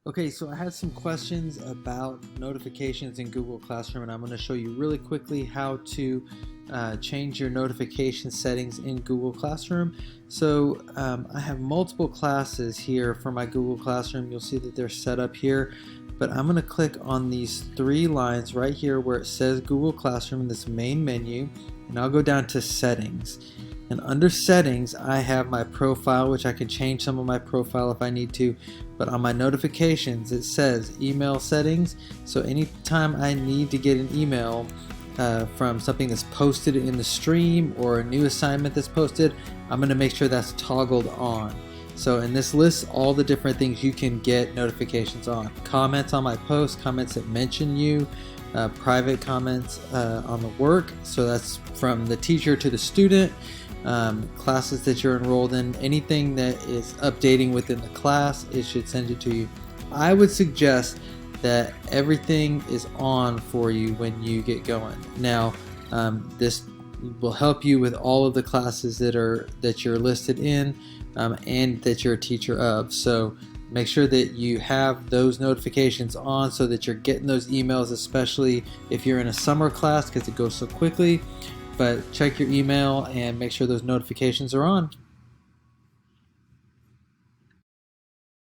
Okay, so I had some questions about notifications in Google Classroom, and I'm going to show you really quickly how to change your notification settings in Google Classroom. I have multiple classes here for my Google Classroom. You'll see that they're set up here, but I'm going to click on these three lines right here where it says Google Classroom in this main menu, and I'll go down to Settings. And under Settings, I have my profile, which I can change some of my profile if I need to. But on my notifications, it says Email Settings. So anytime I need to get an email from something that's posted in the stream or a new assignment that's posted, I'm going to make sure that's toggled on. And this lists all the different things you can get notifications on. Comments on my post, comments that mention you, private comments on the work. So that's from the teacher to the student. Classes that you're enrolled in, anything that is updating within the class, it should send it to you. I would suggest that everything is on for you when you get going. Now, this will help you with all of the classes that you're listed in and that you're a teacher of. So make sure that you have those notifications on so that you're getting those emails, especially if you're in a summer class because it goes so quickly. But check your email and make sure those notifications are on.